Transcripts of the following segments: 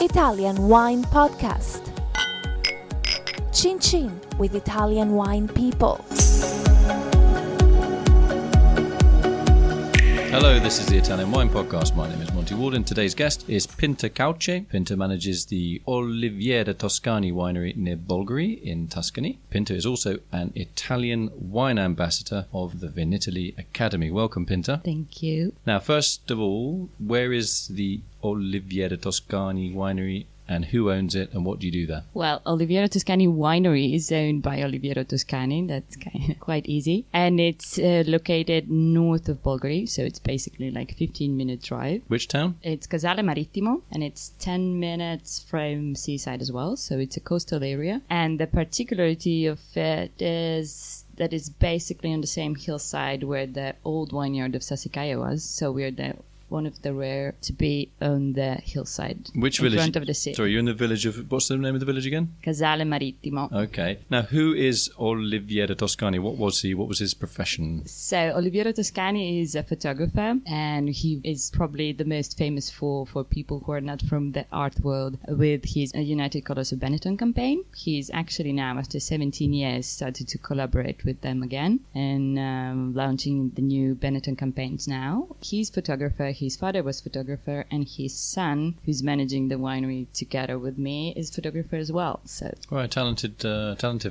Italian Wine Podcast. Chin Chin with Italian wine people. Hello, this is the Italian Wine Podcast. My name is Monty Waldin. Today's guest is Pinta Kauce. Pinta manages the Oliviero Toscani Winery near Bolgheri in Tuscany. Pinta is also an Italian wine ambassador of the Vinitaly Academy. Welcome, Pinta. Thank you. Now, first of all, where is the Oliviero Toscani Winery and who owns it and what do you do there? Well, Oliviero Toscani Winery is owned by Oliviero Toscani. That's quite easy. And it's located north of Bolgheri, so it's basically like a 15-minute drive. Which town? It's Casale Marittimo, and it's 10 minutes from seaside as well, so it's a coastal area. And the particularity of it is that it's basically on the same hillside where the old vineyard of Sassicaia was, so we're one of the rare to be on the hillside. Which in village? Front of the city. Sorry, you're in the village of... What's the name of the village again? Casale Marittimo. Okay. Now, who is Oliviero Toscani? What was he? What was his profession? So, Oliviero Toscani is a photographer, and he is probably the most famous for people who are not from the art world with his United Colors of Benetton campaign. He's actually now, after 17 years, started to collaborate with them again and launching the new Benetton campaigns now. He's photographer. His father was photographer, and his son, who's managing the winery together with me, is photographer as well. So, right, talented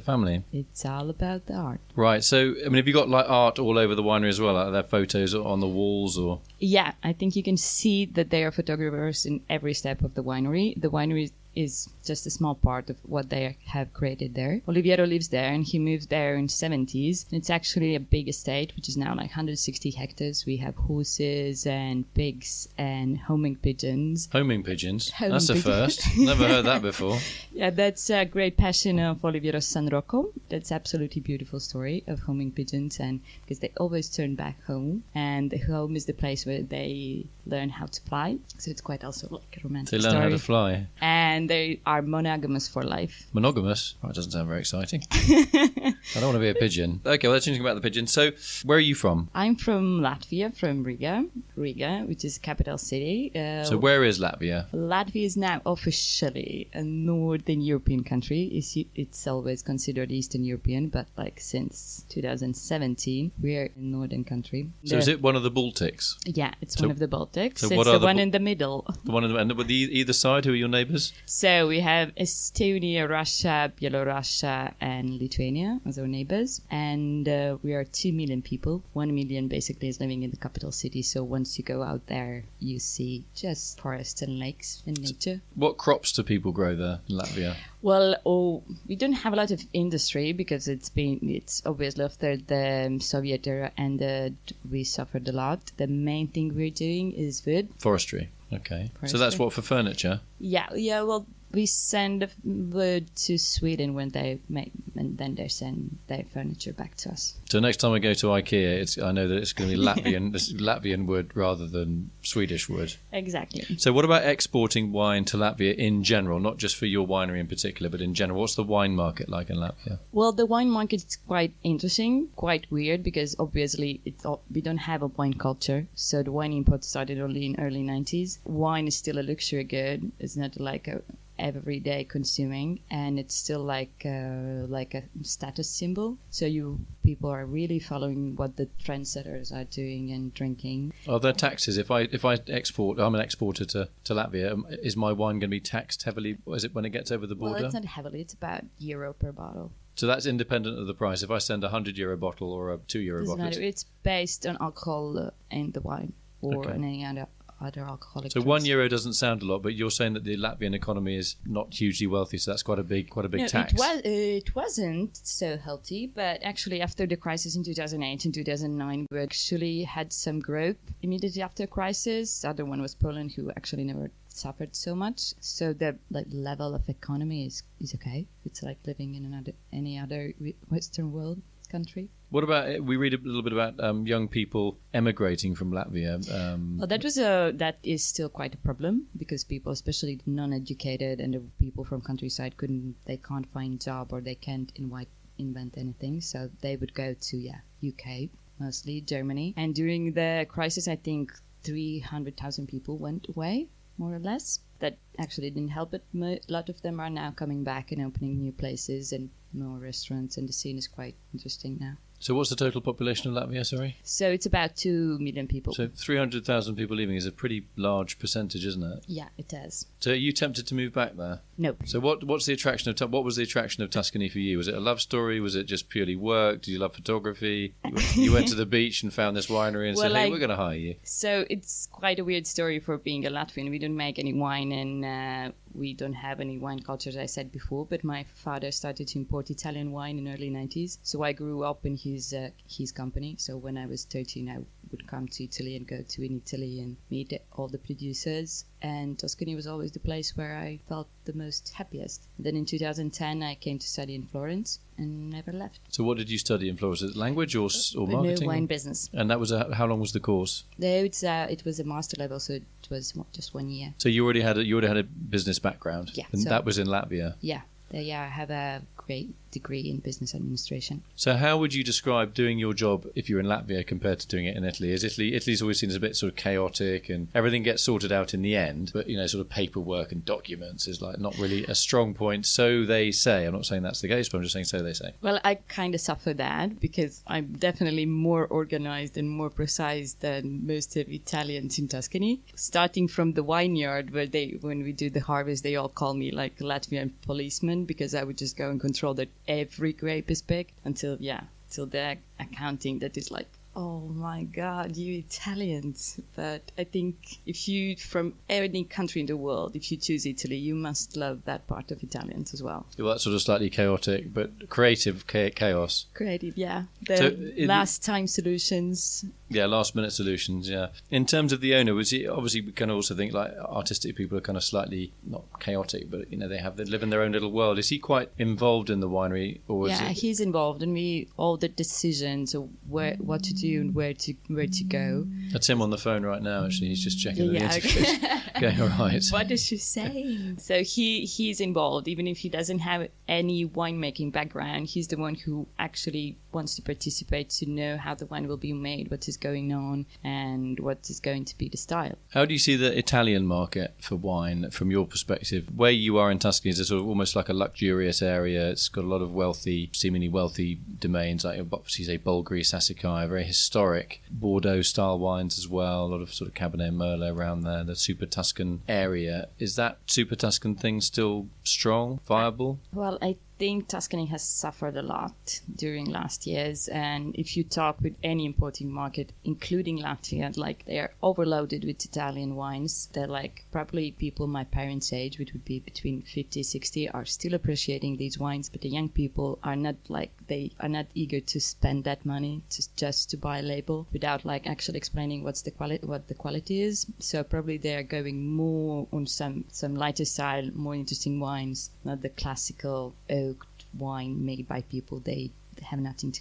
family. It's all about the art. Right. So, I mean, have you got like art all over the winery as well? Like, are there photos on the walls or? Yeah, I think you can see that they are photographers in every step of the winery. The winery is just a small part of what they have created there. Oliviero lives there, and he moved there in the 70s. It's actually a big estate, which is now like 160 hectares. We have horses and pigs and homing pigeons. Homing pigeons? Homing That's a pigeons. first. Never heard that before. Yeah, that's a great passion of Oliviero's son Rocco. That's absolutely beautiful story of homing pigeons, and because they always turn back home, and the home is the place where they learn how to fly. So it's quite also like a romantic story. They learn how to fly. And they are monogamous for life. Monogamous? That doesn't sound very exciting. I don't want to be a pigeon. Okay, well, let's think about the pigeon. So, where are you from? I'm from Latvia, from Riga, which is capital city. So, where is Latvia? Latvia is now officially a Northern European country. It's always considered Eastern European, but like since 2017, we're a Northern country. So, is it one of the Baltics? Yeah, it's one of the Baltics. So it's what the are one in the middle. The one in the, and with either side, who are your neighbours? So we have Estonia, Russia, Belarus, and Lithuania as our neighbors. And we are 2 million people. 1 million basically is living in the capital city. So once you go out there, you see just forests and lakes and nature. What crops do people grow there in Latvia? Well, we don't have a lot of industry because it's obviously after the Soviet era and we suffered a lot. The main thing we're doing is wood. Forestry. Okay. Forestry. So that's what, for furniture? Yeah, well, we send wood to Sweden when they make, and then they send their furniture back to us. So next time I go to IKEA, I know that it's going to be Latvian wood rather than Swedish wood. Exactly. So what about exporting wine to Latvia in general, not just for your winery in particular, but in general? What's the wine market like in Latvia? Well, the wine market is quite interesting, quite weird, because obviously we don't have a wine culture. So the wine import started only in early 90s. Wine is still a luxury good. It's not like a everyday consuming, and it's still like a status symbol. So people are really following what the trendsetters are doing and drinking. Are there taxes if I export? I'm an exporter to Latvia. Is my wine going to be taxed heavily? Is it when it gets over the border? Well, it's not heavily. It's about €1 per bottle. So that's independent of the price. If I send a €100 bottle or a €2 bottle, it's based on alcohol in the wine or in any other alcoholic so drinks. €1 doesn't sound a lot, but you're saying that the Latvian economy is not hugely wealthy, so that's quite a big tax. It wasn't so healthy, but actually after the crisis in 2008 and 2009, we actually had some growth immediately after the crisis. The other one was Poland, who actually never suffered so much. So the level of economy is okay. It's like living in any other Western world country. What about, we read a little bit about young people emigrating from Latvia. Well, that is still quite a problem, because people, especially non-educated and the people from countryside, they can't find job, or they can't invent anything. So they would go to UK, mostly Germany. And during the crisis, I think 300,000 people went away, more or less. that actually didn't help it. A lot of them are now coming back and opening new places and more restaurants, and the scene is quite interesting now. So what's the total population of Latvia, sorry? So it's about 2 million people. So 300,000 people leaving is a pretty large percentage, isn't it? Yeah, it is. So are you tempted to move back there? No. So what was the attraction of Tuscany for you? Was it a love story? Was it just purely work? Did you love photography? You went to the beach and found this winery and said, hey, we're going to hire you. So it's quite a weird story for being a Latvian. We don't make any wine, and we don't have any wine culture, as I said before, but my father started to import Italian wine in early 90s. So I grew up in his company. So when I was 13, I would come to Italy and go to in Italy and meet all the producers. And Tuscany was always the place where I felt the most happiest. Then in 2010, I came to study in Florence and never left. So what did you study in Florence? Was it language or marketing? No, wine business. And that was how long was the course? No, it was a master level, so it was just 1 year. So you already had a business background. Yeah. And that was in Latvia. Yeah. I have a great degree in business administration. So how would you describe doing your job if you're in Latvia compared to doing it in Italy? Italy's always seen as a bit sort of chaotic and everything gets sorted out in the end, but sort of paperwork and documents is like not really a strong point, so they say. I'm not saying that's the case, but I'm just saying so they say. Well, I kind of suffer that because I'm definitely more organized and more precise than most of Italians in Tuscany. Starting from the vineyard where when we do the harvest, they all call me like Latvian policeman because I would just go and control that every grape is picked until the accounting that is like, oh my God, you Italians. But I think if you, from any country in the world, if you choose Italy, you must love that part of Italians as well. Well, that's sort of slightly chaotic, but creative chaos. Creative, yeah. Last time solutions. Yeah, last minute solutions, yeah. In terms of the owner, was he, obviously we can also think like artistic people are kind of slightly, not chaotic, but they live in their own little world. Is he quite involved in the winery? Or he's involved, and all the decisions of what to do and where to go. That's him on the phone right now, actually. He's just checking the interface. Okay. Okay, all right. What is she saying? So he's involved, even if he doesn't have any winemaking background. He's the one who actually wants to participate to know how the wine will be made, what is going on, and what is going to be the style. How do you see the Italian market for wine from your perspective? Where you are in Tuscany is a sort of almost like a luxurious area. It's got a lot of seemingly wealthy domains, like obviously say Bulgari, Sassicaia, very historic Bordeaux-style wines as well. A lot of sort of Cabernet Merlot around there. The Super Tuscan area. Is that Super Tuscan thing still strong, viable? Well, I think Tuscany has suffered a lot during last years, and if you talk with any importing market, including Latvia, like they are overloaded with Italian wines. They're like probably people my parents' age, which would be between 50, 60, are still appreciating these wines, but the young people are not eager to spend that money just to buy a label without like actually explaining what the quality is. So probably they are going more on some lighter style, more interesting wines, not the classical oaked wine made by people they have nothing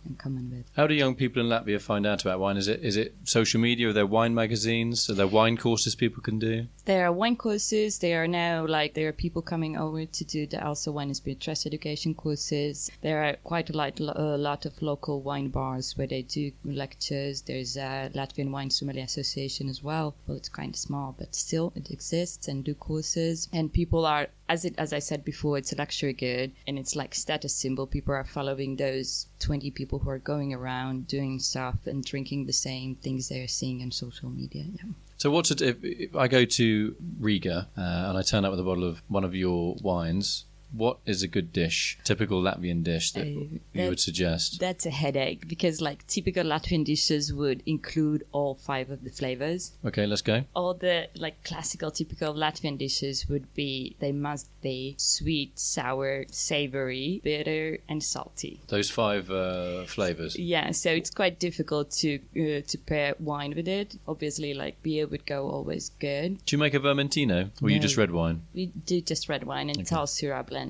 in common with. How do young people in Latvia find out about wine? Is it social media? Are there wine magazines? Are there wine courses people can do? There are wine courses. There are people coming over to do the also wine and spirit trust education courses. There are quite a lot of local wine bars where they do lectures. There's a Latvian Wine Sommelier Association as well. Well, it's kind of small, but still it exists and do courses. And people are, as I said before, it's a luxury good and it's like status symbol. People are following those 20 people who are going around doing stuff and drinking the same things they're seeing on social media. Yeah. So if I go to Riga and I turn up with a bottle of one of your wines, what is a good dish, typical Latvian dish that you would suggest? That's a headache because like typical Latvian dishes would include all 5 of the flavors. Okay, let's go. All the like classical typical Latvian dishes they must be sweet, sour, savory, bitter and salty. Those 5 flavors. Yeah, so it's quite difficult to pair wine with it. Obviously like beer would go always good. Do you make a Vermentino or you just red wine? We do just red wine and it's all Syrah blends.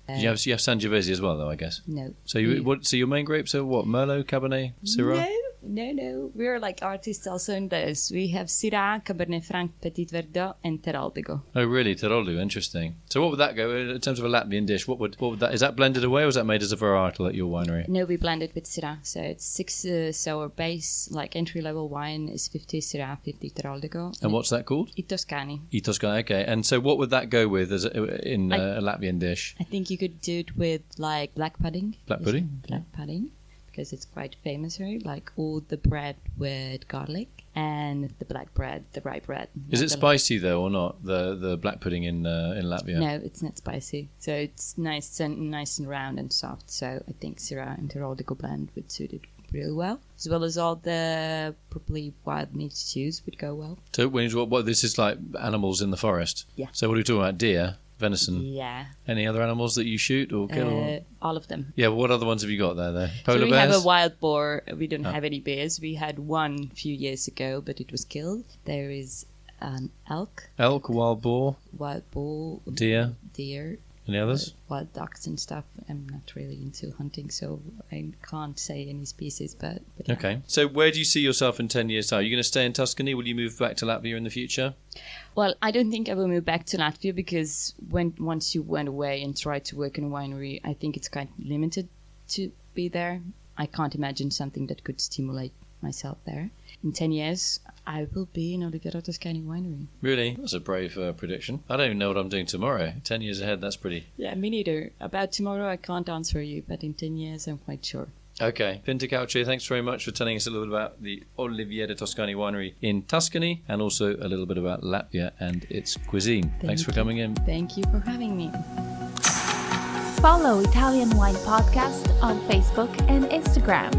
You have Sangiovese as well, though, I guess. No. So your main grapes are what? Merlot, Cabernet, Syrah? No, No. We're like artists also in those. We have Shiraz, Cabernet Franc, Petit Verdot, and Teroldego. Oh, really? Teroldego, interesting. So what would that go in terms of a Latvian dish? What would that, is that blended away or is that made as a varietal at your winery? No, we blend it with Shiraz. So it's 6 sour base, like entry-level wine is 50 Shiraz, 50 Teroldego. And what's that called? I Toscani. I Toscani, okay. And so what would that go with in a Latvian dish? I think you could do it with like black pudding. Black pudding? Black pudding. Because it's quite famous, right? Like all the bread with garlic and the black bread, the rye bread. Is it spicy though or not? The black pudding in Latvia? No, it's not spicy. So it's nice and round and soft. So I think Shiraz and Teroldego blend would suit it really well, as well as all the probably wild meat stews would go well. So what this is like animals in the forest? Yeah. So what are we talking about? Deer? Venison? Yeah. Any other animals that you shoot or kill? All of them. Yeah, what other ones have you got there? Polar so we bears? have a wild boar. We don't have any bears. We had one a few years ago, but it was killed. There is an elk. Elk, wild boar? Wild boar. Deer? Any others? Wild ducks and stuff. I'm not really into hunting, so I can't say any species, but yeah. Okay. So where do you see yourself in 10 years' time? Are you going to stay in Tuscany? Will you move back to Latvia in the future? Well, I don't think I will move back to Latvia because once you went away and tried to work in a winery, I think it's kind of limited to be there. I can't imagine something that could stimulate myself there. In 10 years, I will be in Oliviero Toscani Winery. Really? That's a brave prediction. I don't even know what I'm doing tomorrow. 10 years ahead, that's pretty... Yeah, me neither. About tomorrow, I can't answer you, but in 10 years, I'm quite sure. Okay. Pinta Kauce, thanks very much for telling us a little bit about the Oliviero Toscani Winery in Tuscany and also a little bit about Latvia and its cuisine. Thanks for coming in. Thank you for having me. Follow Italian Wine Podcast on Facebook and Instagram.